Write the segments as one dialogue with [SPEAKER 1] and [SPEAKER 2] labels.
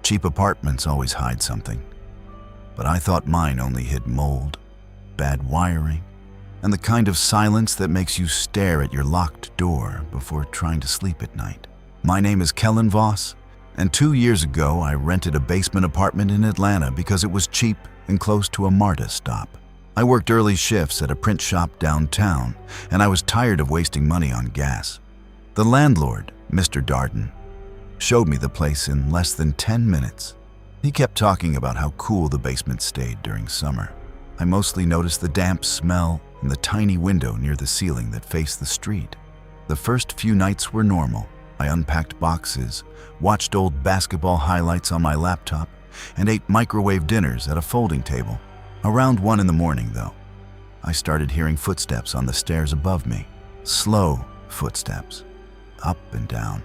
[SPEAKER 1] Cheap apartments always hide something, but I thought mine only hid mold, bad wiring, and the kind of silence that makes you stare at your locked door before trying to sleep at night. My name is Kellen Voss, and 2 years ago I rented a basement apartment in Atlanta because it was cheap and close to a MARTA stop. I worked early shifts at a print shop downtown, and I was tired of wasting money on gas. The landlord, Mr. Darden, showed me the place in less than 10 minutes. He kept talking about how cool the basement stayed during summer. I mostly noticed the damp smell and the tiny window near the ceiling that faced the street. The first few nights were normal. I unpacked boxes, watched old basketball highlights on my laptop, and ate microwave dinners at a folding table. Around 1 in the morning, though, I started hearing footsteps on the stairs above me. Slow footsteps, up and down.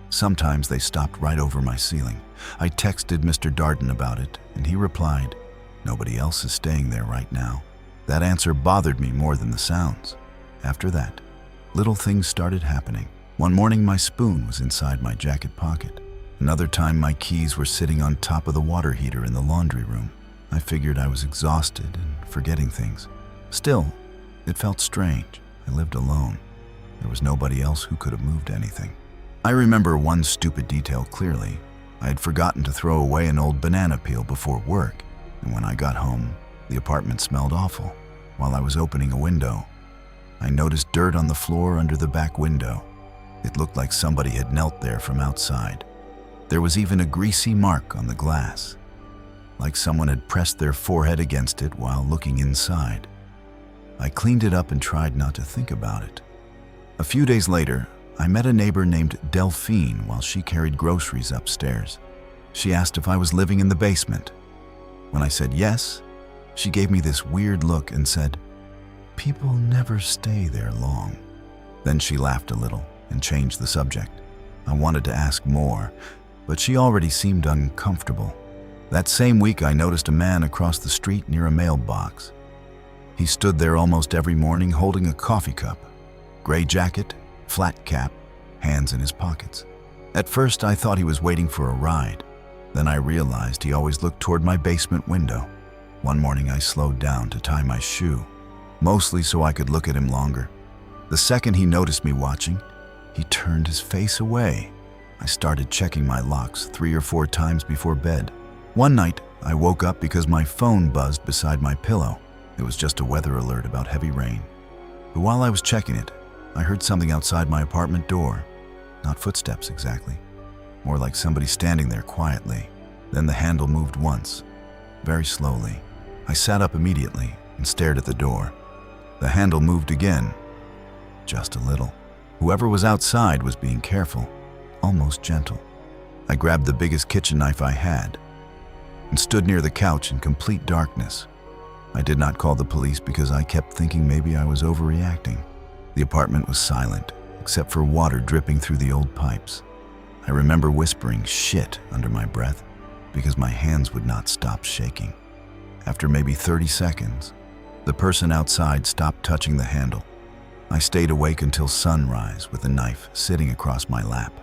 [SPEAKER 1] Sometimes they stopped right over my ceiling. I texted Mr. Darden about it, and he replied, "Nobody else is staying there right now." That answer bothered me more than the sounds. After that, little things started happening. One morning, my spoon was inside my jacket pocket. Another time, my keys were sitting on top of the water heater in the laundry room. I figured I was exhausted and forgetting things. Still, it felt strange. I lived alone. There was nobody else who could have moved anything. I remember one stupid detail clearly. I had forgotten to throw away an old banana peel before work, and when I got home, the apartment smelled awful. While I was opening a window, I noticed dirt on the floor under the back window. It looked like somebody had knelt there from outside. There was even a greasy mark on the glass, like someone had pressed their forehead against it while looking inside. I cleaned it up and tried not to think about it. A few days later, I met a neighbor named Delphine while she carried groceries upstairs. She asked if I was living in the basement. When I said yes, she gave me this weird look and said, "People never stay there long." Then she laughed a little and changed the subject. I wanted to ask more, but she already seemed uncomfortable. That same week, I noticed a man across the street near a mailbox. He stood there almost every morning holding a coffee cup, gray jacket, flat cap, hands in his pockets. At first, I thought he was waiting for a ride. Then I realized he always looked toward my basement window. One morning, I slowed down to tie my shoe, mostly so I could look at him longer. The second he noticed me watching, he turned his face away. I started checking my locks 3 or 4 times before bed. One night, I woke up because my phone buzzed beside my pillow. It was just a weather alert about heavy rain. But while I was checking it, I heard something outside my apartment door. Not footsteps exactly, more like somebody standing there quietly. Then the handle moved once, very slowly. I sat up immediately and stared at the door. The handle moved again, just a little. Whoever was outside was being careful, almost gentle. I grabbed the biggest kitchen knife I had and stood near the couch in complete darkness. I did not call the police because I kept thinking maybe I was overreacting. The apartment was silent, except for water dripping through the old pipes. I remember whispering "shit" under my breath because my hands would not stop shaking. After maybe 30 seconds, the person outside stopped touching the handle. I stayed awake until sunrise with a knife sitting across my lap.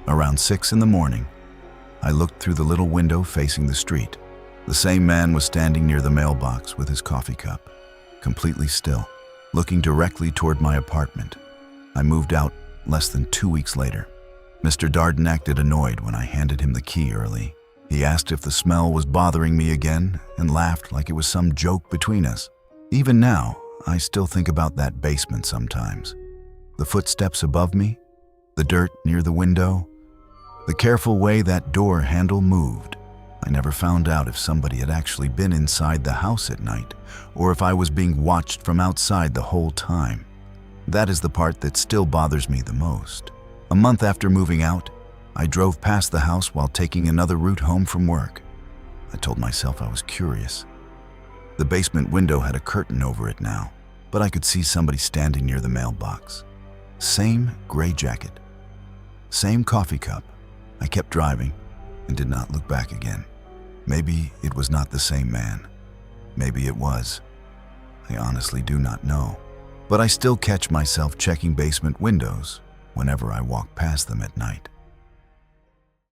[SPEAKER 1] Around 6 in the morning, I looked through the little window facing the street. The same man was standing near the mailbox with his coffee cup, completely still, looking directly toward my apartment. I moved out less than 2 weeks later. Mr. Darden acted annoyed when I handed him the key early. He asked if the smell was bothering me again and laughed like it was some joke between us. Even now, I still think about that basement sometimes. The footsteps above me, the dirt near the window, the careful way that door handle moved. I never found out if somebody had actually been inside the house at night or if I was being watched from outside the whole time. That is the part that still bothers me the most. A month after moving out, I drove past the house while taking another route home from work. I told myself I was curious. The basement window had a curtain over it now, but I could see somebody standing near the mailbox. Same gray jacket, same coffee cup. I kept driving and did not look back again. Maybe it was not the same man. Maybe it was. I honestly do not know. But I still catch myself checking basement windows whenever I walk past them at night.